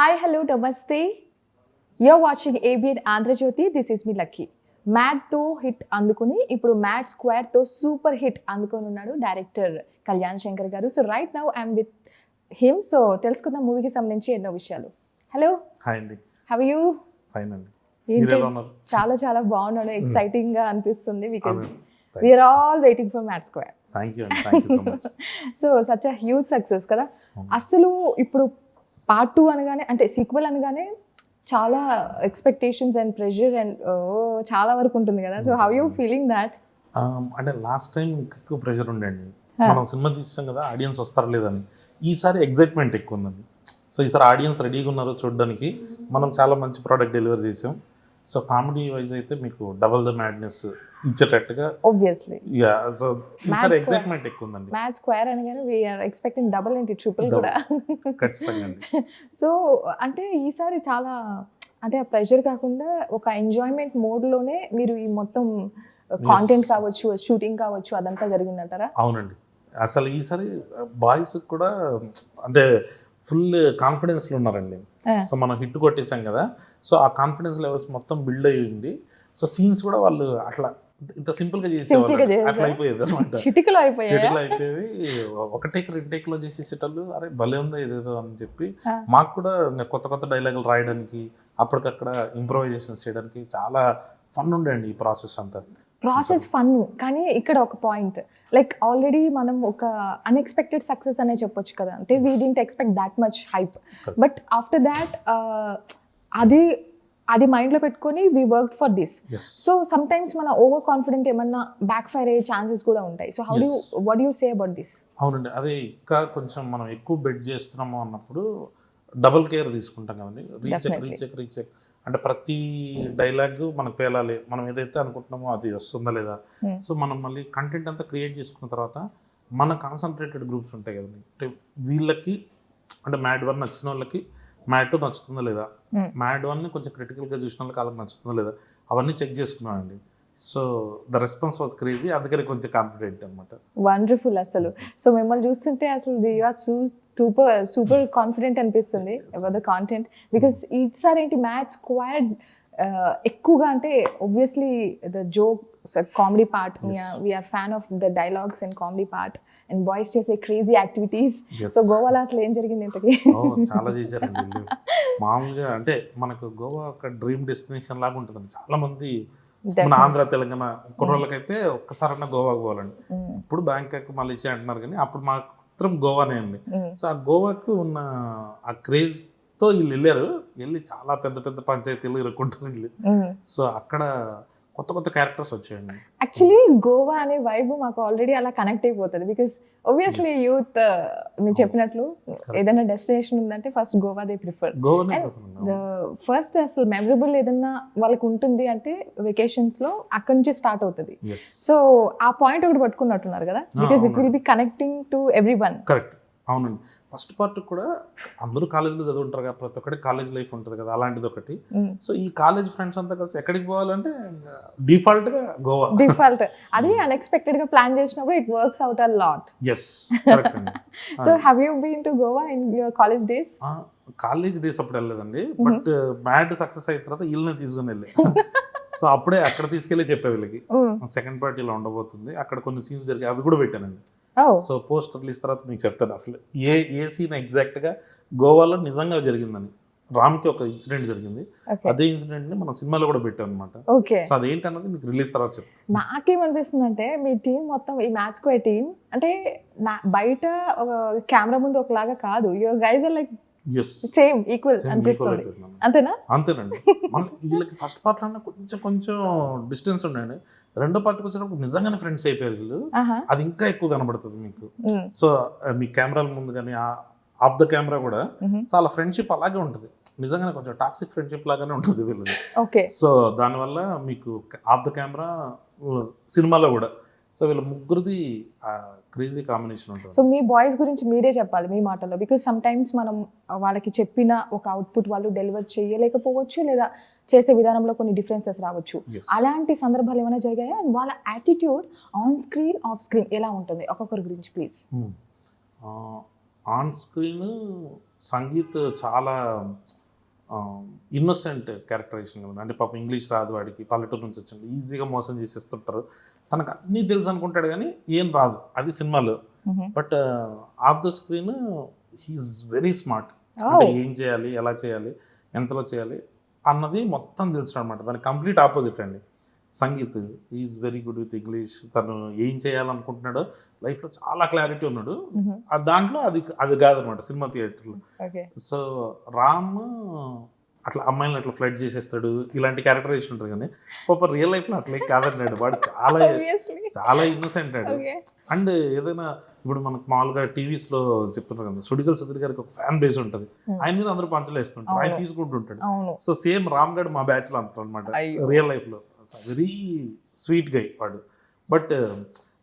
Hi, hello, namaste. You're watching ABN Andhrajyoti. This is me Lucky. Mad తో hit అందుకుని ఇప్పుడు mad square తో super hit అందుకొని ఉన్నాడు డైరెక్టర్ కళ్యాణ్ శంకర్ గారు. So right now I'm with him. So తెలుసుకుందాం మూవీకి సంబంధించి ఎన్నో విషయాలు. హలో, హాయ్ అండి. How you? ఫైన్ అండి. చాలా చాలా బాగున్నాడు. ఎక్సైటింగ్ గా అనిపిస్తుంది because we are all waiting for mad square. So such a huge success కదా. అసలు ఇప్పుడు పార్ట్ 2 అనగానే, అంటే సీక్వెల్ అనగానే చాలా ఎక్స్పెక్టేషన్స్ అండ్ ప్రెషర్ అండ్ చాలా వరకు ఉంటుంది కదా. So how you feeling that? అంటే లాస్ట్ టైం ఎక్కువ ప్రెషర్ ఉండండి. మనం సినిమా తీసాం కదా, ఆడియన్స్ వస్తారా లేదని. ఈసారి ఎగ్జైట్మెంట్ ఎక్కువ ఉందండి. సో ఈసారి ఆడియన్స్ రెడీగా ఉన్నారు చూడడానికి. మనం చాలా మంచి ప్రోడక్ట్ డెలివర్ చేసాం. సో కామెడీ వైజ్ అయితే మీకు డబుల్ ద మ్యాడ్నెస్ ఇచ్చేటట్టుగా ఆబ్వియస్లీ. సో ఈసారి ఎగ్జైట్మెంట్ ఎక్కువ ఉందండి. మ్యాడ్ స్క్వేర్ అనగానే వి ఆర్ ఎక్స్పెక్టింగ్ డబుల్ ఏంటి ట్రిపుల్ కూడా. ఖచ్చితంగా అండి. సో అంటే ఈసారి చాలా, అంటే ఆ ప్రెషర్ కాకుండా ఒక ఎంజాయ్మెంట్ మోడ్లోనే మీరు ఈ మొత్తం కాంటెంట్ కావచ్చు, షూటింగ్ కావచ్చు, అదంతా జరిగిందంటారా? అవునండి. అసలు ఈసారి బాయ్స్ కూడా అంటే ఫుల్ కాన్ఫిడెన్స్లో ఉన్నారండి. సో మనం హిట్ కొట్టేసాం కదా, సో ఆ కాన్ఫిడెన్స్ లెవెల్స్ మొత్తం బిల్డ్ అయ్యింది. సో సీన్స్ కూడా వాళ్ళు అట్లా ఇంత సింపుల్ గా చేసేవాళ్ళు, అట్లా అయిపోయేది అనమాట. చిటికలో అయిపోయేది. ఒక టేక్ 2 టేక్లో చేసేసేటోళ్ళు. అరే భలే ఉందా ఇదేదో అని చెప్పి మాకు కూడా కొత్త కొత్త డైలాగులు రాయడానికి, అప్పటికక్కడ ఇంప్రూవైజేషన్స్ చేయడానికి చాలా ఫన్ ఉండండి ఈ ప్రాసెస్ అంతా. ప్రాసెస్ ఫన్, కానీ ఇక్కడ ఒక పాయింట్, లైక్ ఆల్రెడీ మనం ఒక అన్ఎక్స్పెక్టెడ్ సక్సెస్ అనే చెప్పొచ్చు కదా. అంటే we didn't expect that much hype, but after that అది మైండ్లో పెట్టుకొని we work for this. So some times మన ఓవర్ కాన్ఫిడెంట్ ఏమన్నా బ్యాక్ ఫైర్ అయ్యే ఛాన్సెస్ కూడా ఉంటాయి. So what you say about this? అవునండి, అదే ఇంకా కొంచెం మనం ఎక్కువ బెట్ చేస్తున్నాము అన్నప్పుడు డబుల్ కేర్ తీసుకుంటాం కదండి. రీచెక్ అంటే ప్రతి డైలాగ్ మనకు పేలాలి, మనం ఏదైతే అనుకుంటున్నామో అది వస్తుందా లేదా. సో మనం మళ్ళీ కంటెంట్ అంతా క్రియేట్ చేసుకున్న తర్వాత మన కాన్సన్ట్రేటెడ్ గ్రూప్స్ ఉంటాయి కదండి. అంటే వీళ్ళకి, అంటే మ్యాడ్ 1 నచ్చిన వాళ్ళకి మ్యాడ్ 2 నచ్చుతుందా లేదా, మ్యాడ్ 1ని కొంచెం క్రిటికల్గా చూసిన వాళ్ళకి వాళ్ళకి నచ్చుతుందా లేదా, అవన్నీ చెక్ చేసుకున్నామండి. So the response was crazy, అందుకని కొంచెం కాన్ఫిడెంట్ అనమాట. వండర్ఫుల్ అసలు. సో మిమ్మల్ని చూస్తుంటే అసలు యు ఆర్ సూపర్ కాన్ఫిడెంట్ అనిపిస్తుంది అబౌట్ ద కాంటెంట్. బికాస్ ఈసారి ఏంటి మ్యాడ్ స్క్వాడ్ ఎక్కువగా, అంటే obviously the joke comedy part, we are fan of the dialogues and comedy part and boys చేసే క్రేజీ యాక్టివిటీస్. సో గోవాలో అసలు ఏం జరిగింది ఇంతకీ? చాలా చేశారండి. మామూలుగా అంటే మనకు గోవా ఒక డ్రీమ్ డెస్టినేషన్ లాగా ఉంటుందండి. చాలా మంది మన ఆంధ్ర తెలంగాణ కుర్రోళ్ళకైతే ఒక్కసారన్నా గోవాకు పోవాలండి. ఇప్పుడు బ్యాంకాక్ మలేషియా అంటున్నారు, కానీ అప్పుడు మాత్రం గోవానే అండి. సో ఆ గోవాకు ఉన్న ఆ క్రేజ్ తో వీళ్ళు వెళ్ళి చాలా పెద్ద పెద్ద పంచాయతీలు ఇరుక్కుంటారు. సో అక్కడ కొత్త కొత్త క్యారెక్టర్స్ వచ్చాయండి. యాక్చువల్లీ గోవా అనే వైబ్ మాకు ఆల్రెడీ అలా కనెక్ట్ అయిపోతుంది. బికాస్ ఒబ్వియస్లీ యూత్ మీరు చెప్పినట్లు ఏదైనా డెస్టినేషన్ ఉందంటే first Goa they prefer. First అసలు మెమరబుల్ ఏదన్నా వాళ్ళకి ఉంటుంది అంటే వెకేషన్స్ లో అక్కడి నుంచి స్టార్ట్ అవుతుంది. సో ఆ పాయింట్ ఒకటి పట్టుకున్నట్టున్నారు కదా, because it will be connecting to every one. Correct, అవునండి. ఫస్ట్ పార్ట్ కూడా అందరూ కాలేజీలో చదువుంటారు కదా, ప్రతి ఒక్కటి కాలేజ్ లైఫ్ ఉంటుంది కదా, అలాంటిది ఒకటి. సో ఈ కాలేజ్ ఫ్రెండ్స్ అంతా కలిసి ఎక్కడికి పోవాలంటే డిఫాల్ట్ గా గోవా. డిఫాల్ట్ అది అన్ఎక్స్పెక్టెడ్ గా ప్లాన్ చేసినప్పుడు it works out a lot. So have you been to Goa in your college days? College days అప్పుడు వెళ్ళలేదండి, బట్ మ్యాడ్ సక్సెస్ అయిన తర్వాత వీళ్ళని తీసుకుని వెళ్ళి సో అప్పుడే అక్కడ తీసుకెళ్ళి చెప్పే వీళ్ళకి సెకండ్ పార్ట్ ఇలా ఉండబోతుంది, అక్కడ కొన్ని సీన్స్ జరిగాయి, అవి కూడా పెట్టానండి. సో పోస్ట్ రిలీజ్ తర్వాత మీకు చెప్తాను అసలు ఏ సీన్ ఎగ్జాక్ట్ గా గోవాలో నిజంగా జరిగిందని. రామ్కి ఒక ఇన్సిడెంట్ జరిగింది, అదే ఇన్సిడెంట్ ని మనం సినిమాలో కూడా పెట్టాం అనమాట. సో అదేంటన్నది మీకు రిలీజ్ తర్వాత చెప్తాను. నాకేమనిపిస్తుంది అంటే మీ టీం మొత్తం, ఈ మ్యాచ్ స్క్వేర్ టీం అంటే బయట ఒక కెమెరా ముందు ఒకలాగా కాదు, your guys are like same equal అనిపిస్తుంది. అంతేనా? అంతేనండి. వీళ్ళకి ఫస్ట్ పార్ట్ లో కొంచెం డిస్టెన్స్ ఉండండి, రెండో పార్ట్కి వచ్చినప్పుడు నిజంగానే ఫ్రెండ్స్ అయిపోయారు వీళ్ళు. అది ఇంకా ఎక్కువ కనబడుతుంది మీకు. సో మీ కెమెరాల ముందు కానీ ఆఫ్ ద కెమెరా కూడా చాలా ఫ్రెండ్షిప్ అలాగే ఉంటుంది, నిజంగానే కొంచెం టాక్సిక్ ఫ్రెండ్షిప్ లాగానే ఉంటుంది వీళ్ళది. సో దానివల్ల మీకు ఆఫ్ ద కెమెరా సినిమాలో కూడా సో వీళ్ళ ముగ్గురిది క్రేజీ కాంబినేషన్ ఉంటుంది. సో మీ బాయ్స్ గురించి మీరే చెప్పాలి మీ మాటల్లో, బికాస్ సమ్ టైమ్స్ మనం వాళ్ళకి చెప్పిన ఒక అవుట్పుట్ వాళ్ళు డెలివర్ చేయలేకపోవచ్చు, లేదా చేసే విధానంలో కొన్ని డిఫరెన్సెస్ రావచ్చు. అలాంటి సందర్భాలు ఏమైనా జరిగాయా? అండ్ వాళ్ళ attitude on screen off screen ఎలా ఉంటుంది? ఒక్కొక్కరి గురించి ప్లీజ్. ఆన్ స్క్రీన్ సంగీత్ చాలా ఇన్నోసెంట్ క్యారెక్టరైజేషన్ కదా, అంటే పాపం ఇంగ్లీష్ రాదు వాడికి, పల్లెటూరు నుంచి వచ్చింది, ఈజీగా మోసం చేసేస్తుంటారు, తనకు అన్నీ తెలుసు అనుకుంటాడు కానీ ఏం రాదు, అది సినిమాలో. But off the screen he's very smart. అంటే ఏం చేయాలి, ఎలా చేయాలి, ఎంతలో చేయాలి అన్నది మొత్తం తెలుసు అనమాట. దానికి కంప్లీట్ ఆపోజిట్ అండి sangeet. Is very good with English. తను ఏం చేయాలనుకుంటున్నాడో లైఫ్లో చాలా క్లారిటీ ఉన్నాడు. దాంట్లో అది కాదనమాట సినిమా థియేటర్లో. సో రామ్ అట్లా అమ్మాయిలను అట్లా ఫ్లడ్ చేసేస్తాడు, ఇలాంటి క్యారెక్టరైజేషన్ ఉంటుంది. కానీ పాప రియల్ లైఫ్లో అట్లా కాదన్నాడు వాడు, చాలా చాలా ఇన్నోసెంట్ ఆడు. అండ్ ఏదైనా ఇప్పుడు మనకు మామూలుగా టీవీస్లో చెప్తున్నారు కదా, సుడిగల్ సుధీర్ గారికి ఒక ఫ్యాన్ బేస్ ఉంటుంది, ఆయన మీద అందరూ పంచులు వేస్తుంటారు, ఆయన తీసుకుంటుంటాడు. సో సేమ్ రామ్ గడ్ మా బ్యాచ్ లో అంటారు అనమాట రియల్ లైఫ్లో. వెరీ స్వీట్ గై వాడు. బట్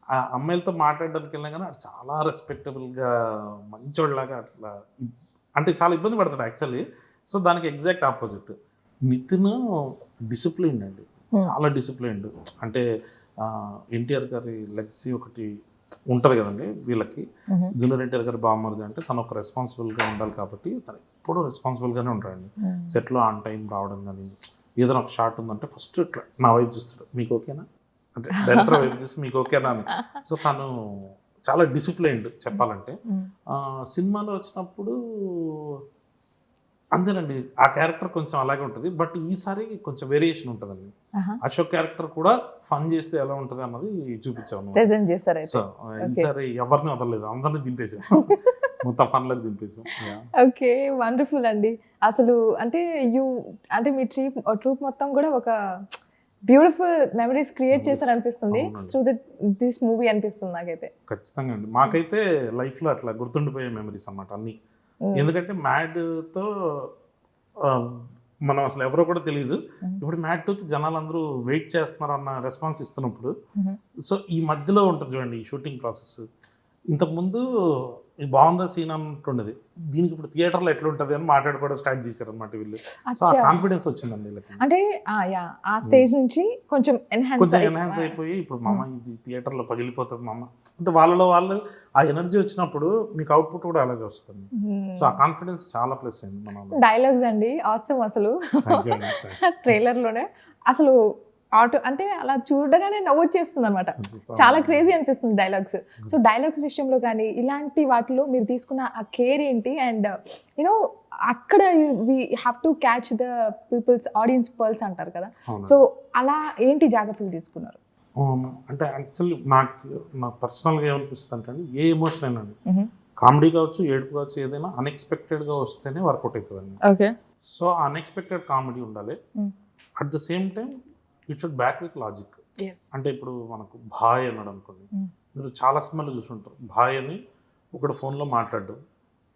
ఆ అమ్మాయిలతో మాట్లాడడానికి వెళ్ళినా కానీ అది చాలా రెస్పెక్టబుల్గా మంచోళ్ళలాగా అట్లా, అంటే చాలా ఇబ్బంది పడతాడు యాక్చువల్లీ. సో దానికి ఎగ్జాక్ట్ ఆపోజిట్ నితిన్ డిసిప్లిన్ అండి, చాలా డిసిప్లిన్డ్. అంటే ఎన్టీఆర్ గారి లెగసీ ఒకటి ఉంటుంది కదండి వీళ్ళకి, జూనియర్ ఎన్టీఆర్ గారి బామ్మది అంటే తను ఒక రెస్పాన్సిబుల్గా ఉండాలి కాబట్టి తను ఎప్పుడూ రెస్పాన్సిబుల్గానే ఉంటాడండి. సెట్లో ఆన్ టైం రావడం కానీ, ఏదైనా ఒక షాట్ ఉందంటే ఫస్ట్ ఇట్లా నా వైపు చూస్తాడు, మీకు ఓకేనా అంటే డైరెక్టర్ వైపు చూసి మీకు ఓకేనా అని. సో తను చాలా డిసిప్లైన్డ్ చెప్పాలంటే. సినిమాలో వచ్చినప్పుడు అంతేనండి, ఆ క్యారెక్టర్ కొంచెం అలాగే ఉంటుంది. బట్ ఈసారి కొంచెం వేరియేషన్ ఉంటుందండి. అశోక్ క్యారెక్టర్ కూడా ఫన్ చేస్తే ఎలా ఉంటుంది అన్నది చూపించాము. సో ఈసారి ఎవరిని వదలలేదు, అందరినీ దింపేసాం, మొత్తం ఫన్లకు దింపేసాం. ఓకే, వండర్ఫుల్ అండి. అసలు అంటే మీ ట్రూప్ మొత్తం కూడా ఒక బ్యూటిఫుల్ మెమరీస్ క్రియేట్ చేశారు అనిపిస్తుంది త్రూ దిస్ మూవీ అనిపిస్తుంది నాకైతే. ఖచ్చితంగా అండి, మాకైతే లైఫ్ లో అట్లా గుర్తుండిపోయే మెమరీస్ అన్నమాట అన్ని. ఎందుకంటే మ్యాడ్తో మనం అసలు ఎవరో కూడా తెలియదు, ఇప్పుడు మ్యాడ్ 2కి జనాలు అందరూ వెయిట్ చేస్తున్నారు అన్న రెస్పాన్స్ ఇస్తున్నప్పుడు. సో ఈ మధ్యలో ఉంటుంది చూడండి ఈ షూటింగ్ ప్రాసెస్. ఇంతకుముందు బాగుందా సీన్ అంటుండేది, దీనికి ఇప్పుడు థియేటర్లో ఎట్లా ఉంటుంది అని మాట్లాడుకోవడం స్టార్ట్ చేశారు అనమాట వీళ్ళు. సో ఆ కాన్ఫిడెన్స్ వచ్చిందండి వీళ్ళకి. అంటే ఆ స్టేజ్ నుంచి కొంచెం ఎన్హాన్స్ అయిపోయి ఇప్పుడు మామ ఇది థియేటర్లో పగిలిపోతుంది మామ అంటే వాళ్ళలో వాళ్ళు ఆ ఎనర్జీ వచ్చినప్పుడు మీకు అవుట్పుట్ కూడా అలాగే వస్తుంది. సో ఆ కాన్ఫిడెన్స్ చాలా ప్లస్ అయింది మన డైలాగ్స్ అండి. ఆసమ్ అసలు ట్రైలర్ లోనే అసలు ఆటో అంటే అలా చూడగానే నవ్వొచ్చేస్తుంది అనమాట, చాలా క్రేజీ అనిపిస్తుంది డైలాగ్స్. సో డైలాగ్స్ విషయంలో కానీ ఇలాంటి వాటిలో మీరు తీసుకున్న ఆ కేర్ ఏంటి? అండ్ యూనో అక్కడ we have to catch the peoples audience pulse అంటారు కదా, సో అలా ఏంటి జాగ్రత్తలు తీసుకున్నారు? అంటే యాక్చువల్లీ నాకు పర్సనల్గా ఏమనిపిస్తుంది అంటే, ఏ ఎమోషన్ అయినా కామెడీ కావచ్చు, ఏడుపు కావచ్చు, ఏదైనా అన్ఎక్స్పెక్టెడ్గా వస్తేనే వర్కౌట్ అవుతుందండి. ఓకే, సో అన్ఎక్స్పెక్టెడ్ కామెడీ ఉండాలి, at the same time it should back with logic. అంటే ఇప్పుడు మనకు భాయ్ అన్నాడు అనుకోండి, మీరు చాలా సినిమాలు చూసుంటారు, భాయ్ అని ఒకడు ఫోన్లో మాట్లాడు,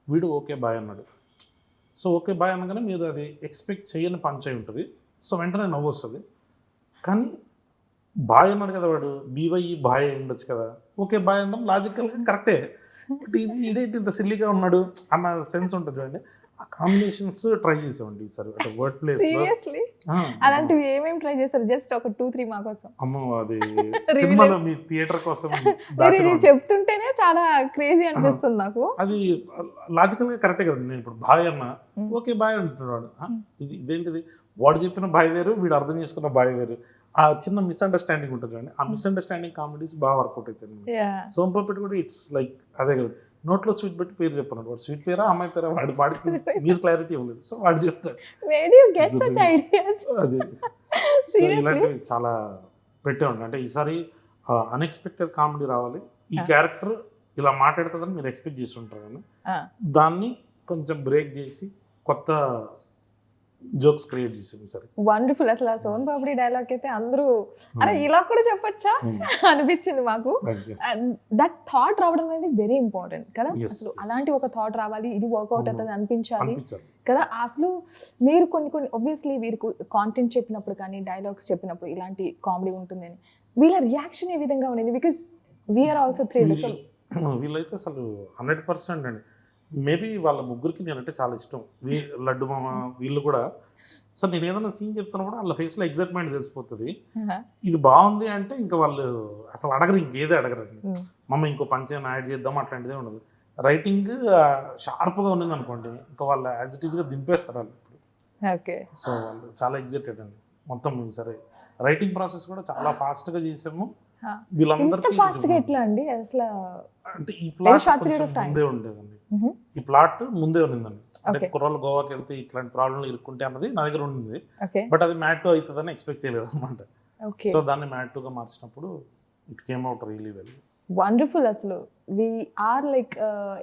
వీడు ఓకే బాయ్ అన్నాడు. సో ఓకే బాయ్ అనగానే మీరు అది ఎక్స్పెక్ట్ చేయని పంచ్ అయి ఉంటుంది, సో వెంటనే నవ్వు వస్తుంది. కానీ బాయ్ అన్నాడు కదా వాడు, బీవై బాయ్ అయి ఉండొచ్చు కదా, ఓకే బాయ్ అనడం లాజికల్గా కరెక్టే. బట్ ఇదేంటి ఇంత సిల్లీగా ఉన్నాడు అన్న సెన్స్ ఉంటుంది చూడండి. ఆ కాంబినేషన్స్ ట్రై చేసామండి ఈసారి అంటే వర్డ్ ప్లేస్. సీరియస్లీ అలాంటివి ఏమేమి ట్రై చేశారు? జస్ట్ ఒక 2-3 మా కోసం. అమ్మో, అది సినిమాలో మీ థియేటర్ కోసం చెప్తుంటేనే చాలా క్రేజీ అనిపిస్తుంది నాకు. అది లాజికల్ గా కరెక్టే కదా. నేను ఇప్పుడు బాయ్ అన్నా, ఓకే బాయ్ అంటున్నాడు, ఇదేంటిది వాడు చెప్పిన బాయ్ వేరు, వీడు అర్థం చేసుకున్న బాయ్ వేరు. ఆ చిన్న మిస్అండర్స్టాండింగ్ ఉంటుంది చూడండి, ఆ మిస్అండర్స్టాండింగ్ కామెడీస్ బాగా వర్కౌట్ అవుతాయి. సోంపాపేట కూడా ఇట్స్ లైక్ అదే కదా, నోట్లో స్వీట్ పెట్టి పేరు చెప్పాను, వాడు స్వీట్ పేరా అమ్మాయి పేరా వాడికి మీరు క్లారిటీ ఇవ్వలేదు, సో వాడు చెప్తాడు. అది సో ఇలాంటివి చాలా పెట్టేవాడి. అంటే ఈసారి అన్ఎక్స్పెక్టెడ్ కామెడీ రావాలి, ఈ క్యారెక్టర్ ఇలా మాట్లాడుతుందని మీరు ఎక్స్పెక్ట్ చేసి ఉంటారు కానీ దాన్ని కొంచెం బ్రేక్ చేసి కొత్త జోక్స్ క్రియేట్ చేసాం సరే. వండర్ఫుల్. అసలు ఆ సోన్ పాపిడి డైలాగ్ అయితే అందరూ అరే ఇలా కూడా చెప్పొచ్చా అనిపించింది మాకు. దట్ థాట్ రావడం అనేది వెరీ ఇంపార్టెంట్ కదా. అసలు అలాంటి ఒక థాట్ రావాలి, ఇది వర్కౌట్ అవుతుంది అనిపించాలి కదా. అసలు మీరు కొన్ని ఆబ్వియస్లీ వీరు కాంటెంట్ చెప్పినప్పుడు కానీ డైలాగ్స్ చెప్పినప్పుడు ఇలాంటి కామెడీ ఉంటుందని వీళ్ళ రియాక్షన్ ఏ విధంగా ఉండేది? Because we are also thrilled. అసలు వీళ్ళైతే అసలు 100% అండి. మేబీ వాళ్ళ ముగ్గురికి నేనంటే చాలా ఇష్టం, లడ్డు మామ వీళ్ళు కూడా. సో నేను ఏదైనా సీన్ చెప్తున్నా కూడా వాళ్ళ ఫేస్లో ఎగ్జైట్మెంట్ తెలిసిపోతుంది. ఇది బాగుంది అంటే ఇంకా వాళ్ళు అసలు అడగరు, ఇంకేదే అడగరండి. మమ్మ ఇంకో పంచ్ యాడ్ చేద్దాం అట్లాంటిదే ఉండదు. రైటింగ్ షార్ప్గా ఉన్నది అనుకోండి, ఇంకా వాళ్ళు యాజ్ ఇట్ ఈస్గా దింపేస్తారు వాళ్ళు ఇప్పుడు. ఓకే. సో వాళ్ళు చాలా ఎగ్జైటెడ్ అండి మొత్తం. సరే రైటింగ్ ప్రాసెస్ కూడా చాలా ఫాస్ట్గా చేసాము ఇంత వీళ్ళందరికీ. ఫాస్ట్ గా ఎట్లా అండి అసలు? అంటే ఈ ప్లాట్ short కొంచెం period of time. ముందే ఉండేదండి, Mhm. ఈ ప్లాట్ ముందే ఉన్నిందండి. అంటే Okay. కుర్రోళ్ళు గోవాకి వెళ్తే ఇట్లాంటి ప్రాబ్లంలు ఇరుక్కుంటే అన్నది నా దగ్గర ఉండింది, ఓకే. బట్ అది మ్యాట్ టూ అవుతుందని ఎక్స్పెక్ట్ చేయలేదు అనమాట. ఓకే. సో దాన్ని మ్యాట్ టూగా మార్చినప్పుడు it came out really well. Wonderful. అసలు వి ఆర్ లైక్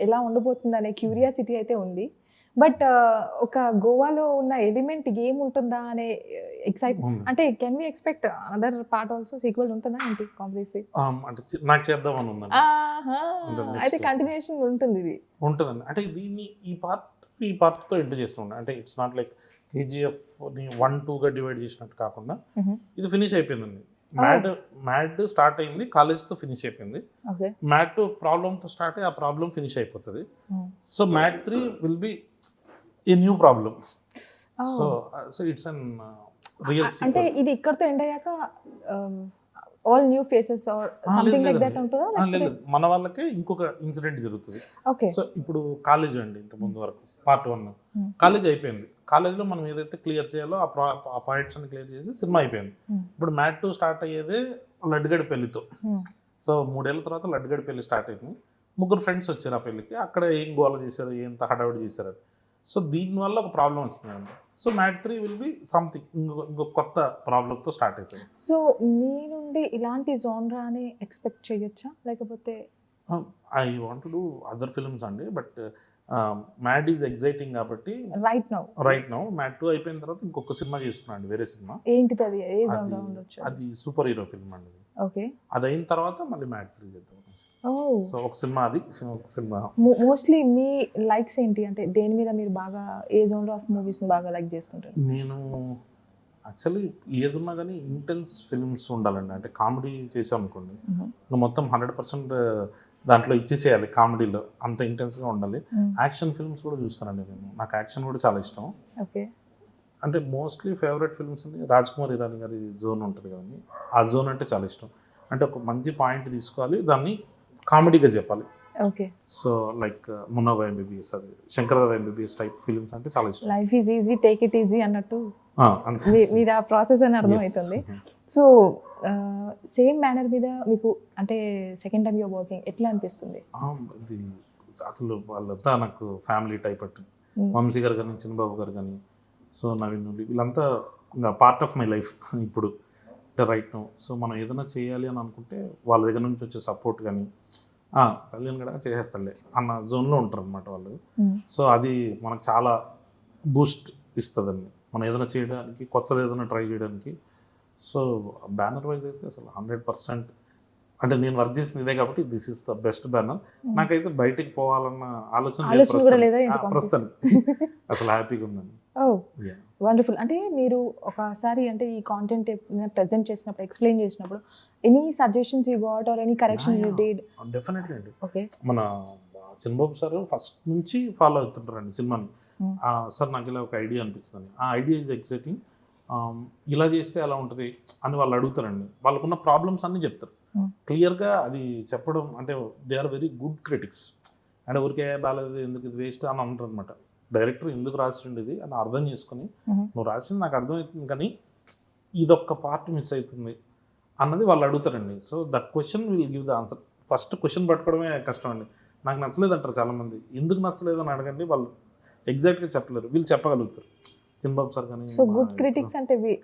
ఎలా ఉండబోతుంది అనే క్యూరియాసిటీ అయితే ఉంది. బట్ ఒక గోవాలో ఉన్న ఎలిమెంట్ ఏముంటుందా అనే ఎక్సైట్ అంటే can we expect another part also sequel ఉంటుందా ఏంటి కాంప్లీట్లీ? అంటే నాకు చేద్దామని ఉందండి. next. అయితే కంటిన్యూషన్ ఉంటుంది ఇది. ఉంటుందండి. అంటే దీన్ని ఈ పార్ట్తో ఎండ్ చేస్తుండే. అంటే ఇట్స్ నాట్ లైక్ కేజీఎఫ్ని 1-2గా డివైడ్ చేసినట్టు కాకుండా ఇది ఫినిష్ అయిపోయిందండి. మ్యాడ్ స్టార్ట్ అయింది, కాలేజ్తో ఫినిష్ అయిపోయింది. ఓకే. మ్యాడ్ 2 ప్రాబ్లంతో స్టార్ట్ అయ్యి ఆ ప్రాబ్లం ఫినిష్ అయిపోతుంది. So mad 3 will B a new problem. So it's an real. అంటే ఇది ఇక్కడతో ఎండ్ అయ్యాక all new faces or something like that ఉంటుందా? లేదు, మన వాళ్ళకే ఇంకొక ఇన్సిడెంట్ జరుగుతుంది. ఓకే. సో ఇప్పుడు కాలేజ్ అండి, ఇంత ముందు వరకు పార్ట్ 1 కాలేజ్ అయిపోయింది. కాలేజ్లో మనం ఏదైతే క్లియర్ చేయాలో ఆ పాయింట్స్ అన్ని క్లియర్ చేసి సినిమా అయిపోయింది. ఇప్పుడు మ్యాట్ 2 స్టార్ట్ అయ్యేదే లడ్డుగడి పెళ్లితో. సో 3 ఏళ్ళ తర్వాత లడ్డుగడి పెళ్లి స్టార్ట్ అయింది. 3 ఫ్రెండ్స్ వచ్చారు ఆ పెళ్లికి. అక్కడ ఏం గోల చేశారు, ఎంత హడావిడి చేశారు. సో దీనివల్ల ఒక ప్రాబ్లం వచ్చిందండి. So mad 3 will be something ఇంకొక కొత్త ప్రాబ్లంతో స్టార్ట్ అవుతుంది. సో మీ నుండి ఇలాంటి జోన్రాని ఎక్స్పెక్ట్ చేయొచ్చా, లేకపోతే? I want to do other films అండి, బట్ మ్యాడ్ ఈజ్ ఎగ్జైటింగ్ కాబట్టి రైట్ నౌ మ్యాడ్ 2 అయిపోయిన తర్వాత ఇంకొక సినిమా చేస్తున్నాను అండి, వేరే సినిమా. ఏంటిది అది? ఏ జోన్రా ఉండొచ్చు? అది సూపర్ హీరో ఫిల్మ్ అండి. ఓకే. అది అయిన తర్వాత మళ్ళీ మ్యాడ్ 3 చేద్దాం. సో ఒక సినిమా, అది ఒక సినిమా. మోస్ట్లీ మీ లైక్స్ ఏంటి? అంటే దేని మీద మీరు బాగా, ఏ జోనర్ ఆఫ్ మూవీస్ ని బాగా లైక్ చేస్తుంటారు? నేను యాక్చువల్లీ ఏదున్నా కానీ ఇంటెన్స్ ఫిల్మ్స్ ఉండాలండి. అంటే కామెడీ చేసాం అనుకోండి, ఇంకా మొత్తం 100% దాంట్లో ఇచ్చేసేయాలి. కామెడీలో అంత ఇంటెన్స్గా ఉండాలి. యాక్షన్ ఫిల్మ్స్ కూడా చూస్తానండి నేను. నాకు యాక్షన్ కూడా చాలా ఇష్టం. ఓకే. అంటే మోస్ట్లీ ఫేవరెట్ ఫిల్మ్స్ అని రాజ్ కుమార్ ఇరానీ గారి జోన్ ఉంటుంది కదండి, ఆ జోన్ అంటే చాలా ఇష్టం. అంటే ఒక మంచి పాయింట్ తీసుకోవాలి, దాన్ని కామెడీగా చెప్పాలి. ఓకే. సో లైక్ మున్నాబా ఎంబీబీఎస్, అది శంకర్దాద ఎంబీబీఎస్ టైప్ ఫిల్మ్స్ అంటే చాలా ఇష్టం. Life is easy, take it easy అన్నట్టు మీద ఆ ప్రాసెస్ అని అర్థమవుతుంది. సో సేమ్ మేనర్ మీద మీకు అంటే సెకండ్ టైం యూర్ వర్కింగ్ ఎట్లా అనిపిస్తుంది? ఇది అసలు వాళ్ళంతా నాకు ఫ్యామిలీ టైప్ అట్టు. వంశీ గారు కానీ, చిన్నబాబు గారు కానీ, సో నవీన్ వీళ్ళంతా ఇంకా పార్ట్ ఆఫ్ మై లైఫ్ ఇప్పుడు అంటే రైట్ నో. సో మనం ఏదైనా చేయాలి అని అనుకుంటే వాళ్ళ దగ్గర నుంచి వచ్చే సపోర్ట్ కానీ, కళ్యాణ్ కూడా చేసేస్తాలే అన్న జోన్లో ఉంటారు అనమాట వాళ్ళు. సో అది మనకు చాలా బూస్ట్ ఇస్తుందండి మనం ఏదైనా చేయడానికి, కొత్తది ఏదైనా ట్రై చేయడానికి. సో బ్యానర్ వైజ్ అయితే అసలు 100%, అంటే నేను వర్క్ చేసింది ఇదే కాబట్టి this is the best banner. నాకైతే బయటికి పోవాలన్న ఆలోచన ప్రస్తుతానికి. అసలు హ్యాపీగా ఉందండి. వండర్ఫుల్. అంటే మీరు ఒకసారి అంటే ఈ కాంటెంట్ ప్రెజెంట్ చేసినప్పుడు, ఎక్స్ప్లెయిన్ చేసినప్పుడు any suggestions you got or any corrections you did? Definitely అండి. ఓకే. మన చిన్నబాబు సార్ ఫస్ట్ నుంచి ఫాలో అవుతుంటారండి సినిమాని. సార్ నాకు ఇలా ఒక ఐడియా అనిపిస్తుంది, ఆ ఐడియా ఈజ్ ఎగ్జైటింగ్, ఇలా చేస్తే ఎలా ఉంటుంది అని వాళ్ళు అడుగుతారండి. వాళ్ళకున్న ప్రాబ్లమ్స్ అన్నీ చెప్తారు క్లియర్గా. అది చెప్పడం అంటే they are very good critics. అంటే ఊరికే బాగాలేదు, ఎందుకు ఇది వేస్ట్ అని అంటారు అనమాట. డైరెక్టర్ ఎందుకు రాసిండు ఇది అని అర్థం చేసుకుని, నువ్వు రాసింది నాకు అర్థమవుతుంది కానీ ఇదొక్క పార్ట్ మిస్ అవుతుంది అన్నది వాళ్ళు అడుగుతారండి. So that question will give the answer. First question పట్టుకోవడమే కష్టం అండి. నాకు నచ్చలేదు అంటారు చాలామంది. ఎందుకు నచ్చలేదు అని అడగండి, వాళ్ళు ఎగ్జాక్ట్గా చెప్పలేరు, వీళ్ళు చెప్పగలుగుతారు. చిన్నబాబు సార్ కానీ. సో గుడ్ క్రిటిక్స్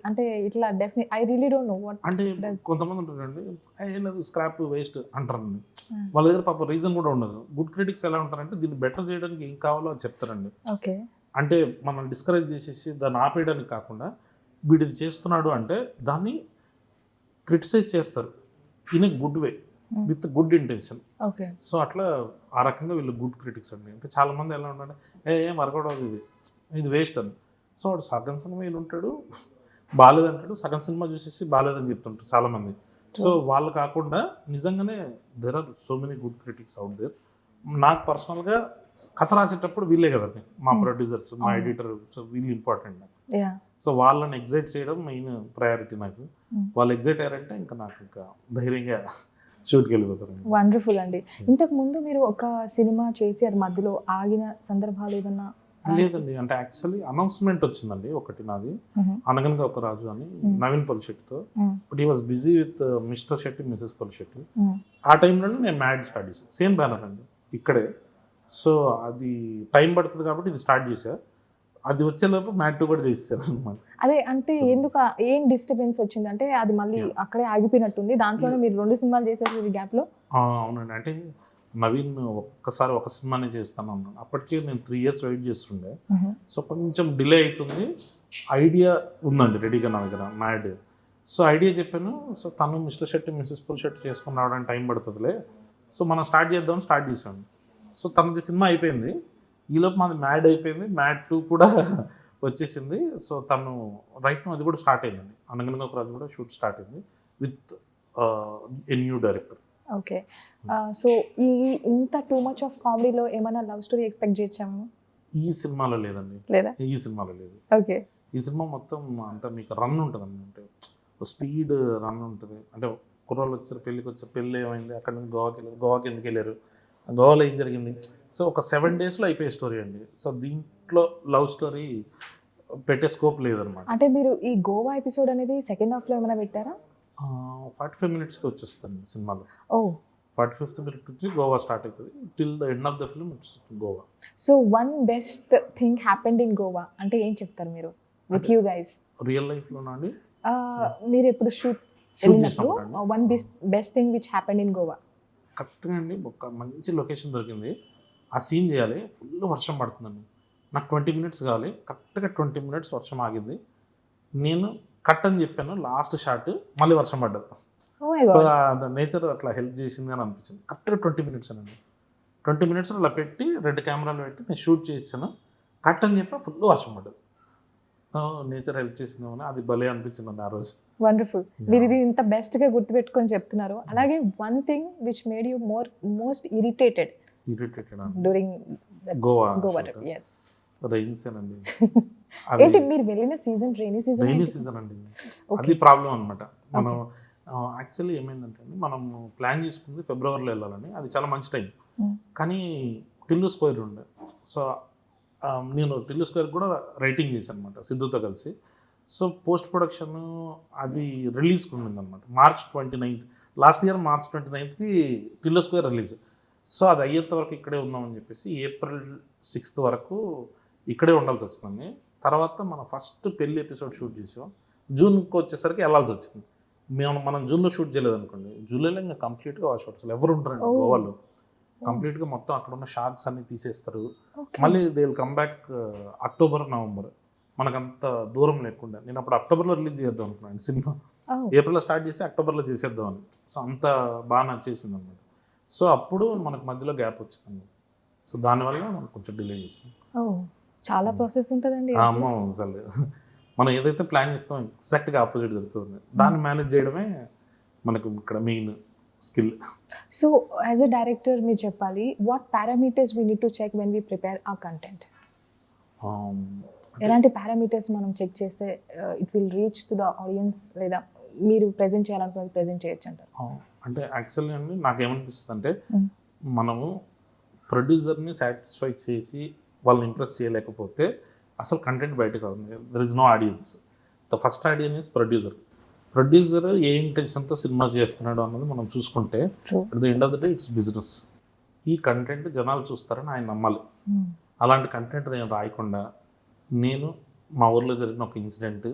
అంటే ఇట్లా definite I really don't know what. అంటే కొంతమంది ఉంటారండి, ఏం లేదు స్క్రాప్ వేస్ట్ అంటారండి. వాళ్ళ దగ్గర పాప రీజన్ కూడా ఉండదు. గుడ్ క్రిటిక్స్ ఎలా ఉంటారంటే దీన్ని బెటర్ చేయడానికి ఏం కావాలో అది చెప్తారండి. ఓకే. అంటే మనం డిస్కరేజ్ చేసేసి దాన్ని ఆపేయడానికి కాకుండా, వీడిది చేస్తున్నాడు అంటే దాన్ని క్రిటిసైజ్ చేస్తారు in a good way with good intention. Okay. So అట్లా ఆ రకంగా వీళ్ళు గుడ్ క్రిటిక్స్ అండి. అంటే చాలా మంది ఎలా ఉంటారంటే ఏం వర్కౌట్ అవుతుంది, ఇది వేస్ట్ అని. సో వాడు సగం సినిమా వీళ్ళు ఉంటాడు, బాగాలేదంటాడు, సగం సినిమా చూసేసి బాగాలేదని చెప్తుంటారు చాలామంది. సో వాళ్ళు కాకుండా నిజంగానే there are so many good critics out there. నాకు పర్సనల్గా కథ రాసేటప్పుడు వీళ్ళే కదండి, మా ప్రొడ్యూసర్స్, మా ఎడిటర్. సో వీళ్ళు ఇంపార్టెంట్ నాకు. సో వాళ్ళని ఎగ్జైట్ చేయడం మెయిన్ ప్రయారిటీ నాకు. వాళ్ళు ఎగ్జైట్ అయ్యారంటే ఇంకా నాకు ఇంకా ధైర్యంగా షూట్కి వెళ్ళిపోతారు. వండర్ఫుల్ అండి. ఇంతకు ముందు మీరు ఒక సినిమా చేసి అది మధ్యలో ఆగిన సందర్భాలు ఏదన్నా? లేదండి, అంటే యాక్చువల్లీ అనౌన్స్మెంట్ వచ్చిందండి ఒకటి నాది, అనగనగా ఒక రాజు అని, నవీన్ పొలిశెట్టితో. But he was busy with Mr Shetty, Mrs Polishetty. ఆ టైంలోనే నేను మ్యాడ్ స్టార్ట్ చేశాను, సేమ్ బ్యానర్ అండి ఇక్కడే. సో అది టైం పడుతుంది కాబట్టి ఇది స్టార్ట్ చేశా, అది వచ్చేలోపు మ్యాడ్ 2 కూడా చేసేసాను అనమాట. అదే అంటే ఎందుకు ఏం డిస్టర్బెన్స్ వచ్చింది అంటే అది మళ్ళీ అక్కడే ఆగిపోయినట్టుంది, దాంట్లోనే మీరు 2 సినిమాలు చేసేసి గ్యాప్ లో? అవునండి, అంటే నవీన్ ఒక్కసారి ఒక సినిమానే చేస్తాను అన్నాను. అప్పటికే నేను 3 years వెయిట్ చేస్తుండే. సో కొంచెం డిలే అవుతుంది, ఐడియా ఉందండి రెడీగా నా దగ్గర మ్యాడ్. సో ఐడియా చెప్పాను. సో తను మిస్టర్ శెట్టి, మిసెస్ పొలిశెట్టి చేసుకుని రావడానికి టైం పడుతుందిలే, సో మనం స్టార్ట్ చేద్దామని స్టార్ట్ చేశాను. సో తనది సినిమా అయిపోయింది, ఈలోపు మాది మ్యాడ్ అయిపోయింది, మ్యాడ్ 2 కూడా వచ్చేసింది. సో తను రైట్ అది కూడా స్టార్ట్ అయిందండి, అనగనగా ఒక రాజు కూడా షూట్ స్టార్ట్ అయింది with a new director. Okay, so ఈ ఇంత టూ మచ్ ఆఫ్ కామెడీలో ఏమైనా లవ్ స్టోరీ ఎక్స్పెక్ట్ చేయొచ్చాము? ఈ సినిమాలో లేదండి, లేదా? ఈ సినిమాలో లేదు. ఓకే, ఈ సినిమా మొత్తం అంతా మీకు రన్ ఉంటుంది అంటే స్పీడ్ రన్ ఉంటుంది. అంటే కుర్రోళ్ళు వచ్చారు, పెళ్ళికి వచ్చారు, పెళ్ళి ఏమైంది, అక్కడ నుంచి గోవాకి వెళ్ళారు, గోవాకి ఎందుకు వెళ్ళారు, గోవాలో ఏం జరిగింది, సో ఒక 7 daysలో అయిపోయే స్టోరీ అండి. సో దీంట్లో లవ్ స్టోరీ పెట్టే స్కోప్ లేదనమాట. అంటే మీరు ఈ గోవా ఎపిసోడ్ అనేది సెకండ్ హాఫ్ లో ఏమైనా పెట్టారా? 45 minutesకి వచ్చేస్తుంది సినిమాలో. ఓ, 45th minute నుంచి గోవా స్టార్ట్ అవుతుంది, till the end of the film it's Goa. So one best thing happened in Goa అంటే ఏం చెప్తారు మీరు విత్ యూ గైస్? రియల్ లైఫ్లోనా అండి? మీరు ఎప్పుడు షూట్ చేసినప్పుడు one best thing which happened in Goa? కరెక్ట్గా అండి, ఒక మంచి లొకేషన్ దొరికింది, ఆ సీన్ చేయాలి, ఫుల్ వర్షం పడుతుందండి, నాకు 20 minutes కావాలి, కరెక్ట్గా 20 minutes వర్షం ఆగింది, నేను కట్ అని చెప్పాను, లాస్ట్ షాట్ మళ్ళీ వర్షం పడ్డది. సో నేచర్ అట్లా హెల్ప్ చేసింది అని అనిపించింది. కరెక్ట్గా 20 minutes అండి, 20 minutes అలా పెట్టి 2 కెమెరాలు పెట్టి నేను షూట్ చేసాను, కట్ అని చెప్పి ఫుల్ వర్షం పడ్డది. నేచర్ హెల్ప్ చేసిందేమో, అది భలే అనిపించింది ఆ రోజు. వండర్ఫుల్, మీరు ఇది ఇంత బెస్ట్ గా గుర్తుపెట్టుకొని చెప్తున్నారు. అలాగే one thing which made you most irritated during Goa trip? yes, rains అండి. ఏంటి మీరు వెళ్ళిన సీజన్ రైనీ సీజన్ అండి, అది ప్రాబ్లం అనమాట. మనం యాక్చువల్లీ ఏమైందంటే అండి, మనం ప్లాన్ చేసుకుంది ఫిబ్రవరిలో వెళ్ళాలని, అది చాలా మంచి టైం, కానీ టిల్లు స్క్వేర్ ఉండే. సో నేను టిల్లు స్క్వేర్ కూడా రైటింగ్ చేశాను అనమాట సిద్ధుతో కలిసి. సో పోస్ట్ ప్రొడక్షన్ అది రిలీజ్కి ఉండిందనమాట March 29th, last year March 29th Tillu square release. So అది అయ్యేంత వరకు ఇక్కడే ఉందామని చెప్పేసి April 6th వరకు ఇక్కడే ఉండాల్సి వచ్చిందండి. తర్వాత మనం ఫస్ట్ పెళ్లి ఎపిసోడ్ షూట్ చేసాం, జూన్కి వచ్చేసరికి వెళ్ళాల్సి వచ్చింది. మనం జూన్లో షూట్ చేయలేదు అనుకోండి, జూలైలో ఇంకా కంప్లీట్గా వాష్ అవుట్, అసలు ఎవరు ఉంటారండి గోవాలో, కంప్లీట్గా మొత్తం అక్కడ ఉన్న షార్ట్స్ అన్ని తీసేస్తారు. మళ్ళీ they will come back October, November, మనకంత దూరం లేకుండా. నేను అప్పుడు అక్టోబర్లో రిలీజ్ చేద్దాం అనుకున్నాను సినిమా, ఏప్రిల్లో స్టార్ట్ చేసి అక్టోబర్లో చేసేద్దామని. సో అంత బాగా నచ్చేసింది అనమాట. సో అప్పుడు మనకు మధ్యలో గ్యాప్ వచ్చిందండి, సో దానివల్ల మనం కొంచెం డిలే చేసాం. చాలా ప్రాసెస్ ఉంటుందండి అసలు మనం ఏదైతే ప్లాన్ చేస్తామో ఎగ్జాక్ట్గా ఆపోజిట్ జరుగుతుంది, దాన్ని మేనేజ్ చేయడమే మనకు ఇక్కడ main skill. So as a director మీరు చెప్పాలి, what parameters we need to check when we prepare ఆ కంటెంట్? ఎలాంటి పారామీటర్స్ మనం చెక్ చేస్తే it will reach to the audience, లేదా మీరు ప్రెజెంట్ చేయాలనుకున్నది ప్రెజెంట్ చేయొచ్చు అంటారు? అంటే యాక్చువల్లీ అండి నాకేమనిపిస్తుంది అంటే, మనము ప్రొడ్యూసర్ని సాటిస్ఫై చేసి వాళ్ళని ఇంప్రెస్ చేయలేకపోతే అసలు కంటెంట్ బయటకు అవుతుంది. There is no audience. The first audience is producer. Producer ఏ ఇంటెన్షన్తో సినిమా చేస్తున్నాడు అన్నది మనం చూసుకుంటే, at the end of the day it's business. ఈ కంటెంట్ జనాలు చూస్తారని ఆయన నమ్మాలి. అలాంటి కంటెంట్ నేను రాయకుండా, నేను మా ఊర్లో జరిగిన ఒక ఇన్సిడెంట్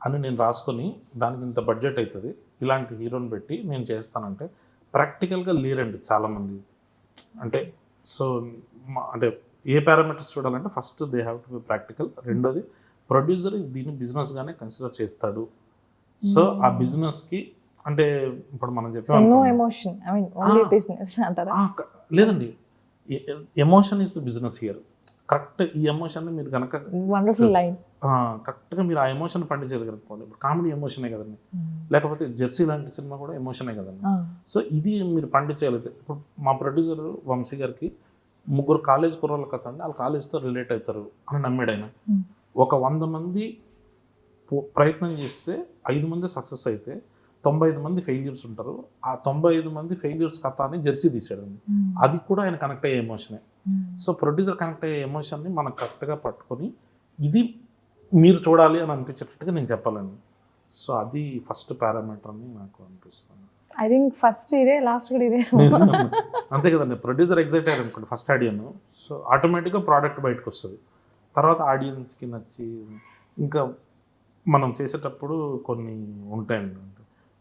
అని నేను రాసుకొని దానికి ఇంత బడ్జెట్ అవుతుంది, ఇలాంటి హీరోని పెట్టి నేను చేస్తానంటే ప్రాక్టికల్గా లేరండి చాలామంది. అంటే సో అంటే ఏ పారామీటర్స్ చూడాలంటే, first they have to be practical, రెండోది ప్రొడ్యూసర్ దీన్ని బిజినెస్గానే కన్సిడర్ చేస్తాడు. సో ఆ బిజినెస్కి అంటే ఇప్పుడు మనం చెప్పాం లేదండి, emotion is the business here. Correct, ఈ ఎమోషన్ మీరు కనుక కరెక్ట్గా మీరు ఆ ఎమోషన్ పండించగలుగుతారు. ఇప్పుడు కామెడీ ఎమోషనే కదండి, లేకపోతే జెర్సీ లాంటి సినిమా కూడా ఎమోషనే కదండి. సో ఇది మీరు పండించగలిగితే, ఇప్పుడు మా ప్రొడ్యూసర్ వంశీ గారికి 3 కాలేజ్ కుర్రోళ్ళ కథ అండి, వాళ్ళ కాలేజ్తో రిలేట్ అవుతారు అని నమ్మాడు ఆయన. ఒక 100 మంది ప్రయత్నం చేస్తే 5 మంది సక్సెస్ అయితే 95 మంది ఫెయిల్యూర్స్ ఉంటారు. ఆ 95 మంది ఫెయిల్యూర్స్ కథ అని జెర్సీ తీసాడు. అది కూడా ఆయన కనెక్ట్ అయ్యే ఎమోషనే. సో ప్రొడ్యూసర్ కనెక్ట్ అయ్యే ఎమోషన్ని మనం కరెక్ట్గా పట్టుకొని ఇది మీరు చూడాలి అని అనిపించేటట్టుగా నేను చెప్పాలండి. సో అది ఫస్ట్ పారామీటర్ అని నాకు అనిపిస్తుంది. ఐ థింక్ ఫస్ట్ ఇదే, లాస్ట్ కూడా ఇదే. అంతే కదండి, ప్రొడ్యూసర్ ఎగ్జైట్ అయ్యారు అనుకోండి ఫస్ట్ ఆడియన్, సో ఆటోమేటిక్గా ప్రోడక్ట్ బయటకు వస్తుంది. తర్వాత ఆడియన్స్కి నచ్చి ఇంకా మనం చేసేటప్పుడు కొన్ని ఉంటాయండి.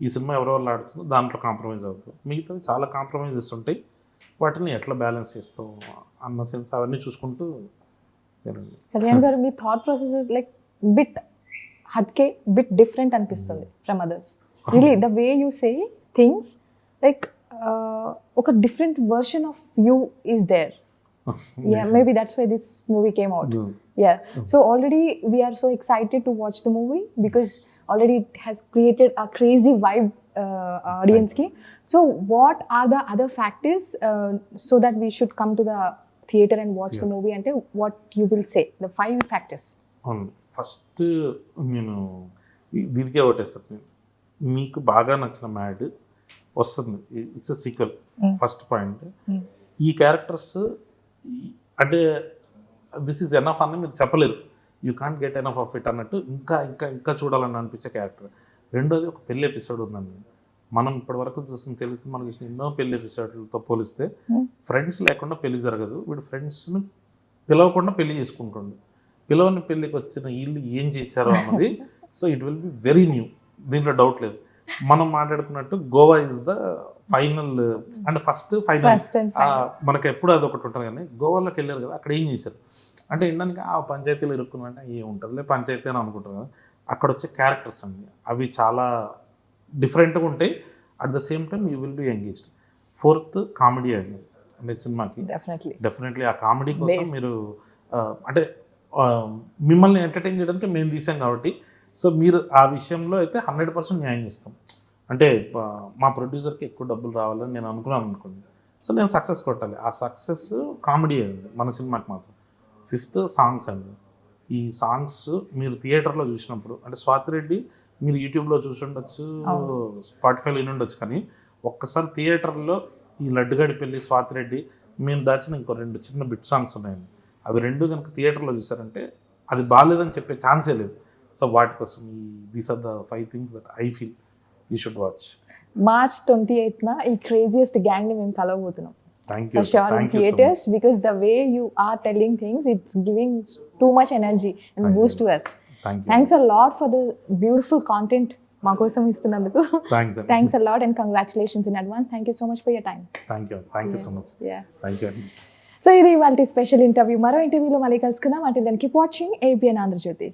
ఈ సినిమా ఎవరి వల్ల ఆడుతుందో దాంట్లో కాంప్రమైజ్ అవుతుంది, మిగతావి చాలా కాంప్రమైజెస్ ఉంటాయి. వాటిని ఎట్లా బ్యాలెన్స్ చేస్తాం అన్న సెన్స్ అవన్నీ చూసుకుంటూ. కళ్యాణ్ గారు, మీ థాట్ ప్రాసెస్ లైక్ బిట్ హట్కే, బిట్ డిఫరెంట్ అనిపిస్తుంది from others. Really the way you say things, like ఒక different version of you is there. Yeah, maybe that's why this movie came out. Yeah. So already we are so excited to watch the movie because already it has created a crazy vibe audience ki. So what are the other factors so that we should come to the theater and watch the movie? And what you will say, the 5 factors. First నేను దీనికే ఓటేస్తాను. మీకు బాగా నచ్చిన mad వస్తుంది, it's sequel. First point, ఈ characters అంటే this is enough అని మీరు చెప్పలేరు. You can't get enough of it అన్నట్టు ఇంకా ఇంకా ఇంకా చూడాలని అనిపించే క్యారెక్టర్. రెండోది, ఒక పెళ్లి ఎపిసోడ్ ఉందండి. మనం ఇప్పటి వరకు చూసిన తెలిసి మనకు చూసిన ఎన్నో పెళ్లి ఎపిసోడ్లతో పోలిస్తే ఫ్రెండ్స్ లేకుండా పెళ్లి జరగదు. వీడు ఫ్రెండ్స్ని పిలవకుండా పెళ్లి చేసుకుంటుండు. పిలవని పెళ్ళికి వచ్చిన వీళ్ళు ఏం చేశారో అన్నది. So it will be very new, దీంట్లో డౌట్ లేదు. మనం మాట్లాడుకున్నట్టు గోవా ఇస్ ద ఫైనల్ అంటే ఫస్ట్ ఫైనల్. మనకు ఎప్పుడు అది ఒకటి ఉంటుంది, కానీ గోవాలోకి వెళ్ళారు కదా, అక్కడ ఏం చేశారు అంటే ఇండానికి ఆ పంచాయతీలో ఇరుక్కున్నట్టే ఏముంటుందిలే పంచాయతీ అని అనుకుంటారు కదా. అక్కడ వచ్చే క్యారెక్టర్స్ అండి అవి చాలా డిఫరెంట్గా ఉంటాయి. At the same time you will be engaged. Fourth, comedy అండి. అంటే సినిమాకి డెఫినెట్లీ ఆ కామెడీ కోసం మీరు అంటే మిమ్మల్ని ఎంటర్టైన్ చేయడానికి మేము తీసాం కాబట్టి, సో మీరు ఆ విషయంలో అయితే 100% న్యాయం చేస్తాం. అంటే మా ప్రొడ్యూసర్కి ఎక్కువ డబ్బులు రావాలని నేను అనుకున్నాను అనుకోండి, సో నేను సక్సెస్ కొట్టాలి. ఆ సక్సెస్ కామెడీ అండి మన సినిమాకి మాత్రం. ఫిఫ్త్, సాంగ్స్ అండి. ఈ సాంగ్స్ మీరు థియేటర్లో చూసినప్పుడు, అంటే స్వాతిరెడ్డి మీరు యూట్యూబ్లో చూసి ఉండొచ్చు, స్పాటిఫైలో విని ఉండొచ్చు, కానీ ఒక్కసారి థియేటర్లో ఈ లడ్డుగాడి పెళ్ళి, స్వాతిరెడ్డి, మేము దాచిన ఇంకో 2 చిన్న బిట్ సాంగ్స్ ఉన్నాయండి. అవి 2 కనుక థియేటర్లో చూసారంటే అది బాగాలేదని చెప్పే ఛాన్సే లేదు. సో వాటి కోసం these are the 5 things that I feel you should watch. March 28th ఈ క్రేజియస్ట్ గ్యాంగ్ ని మేము కలవబోతున్నాం. Thank you. For sure in theaters, so because the way you are telling things, it's giving too much energy and boost to us. Thanks a lot for the beautiful content మా కోసం ఇస్తున్నందుకు. Thanks a lot and congratulations in advance. Thank you so much for your time. Thank you so much. Yeah. Thank you. So ఇది ఇవాల్టి special interview. మరో ఇంటర్వ్యూలో మళ్ళీ కలుసుకుందాం. Until then, keep watching ABN Andhra Jyothi.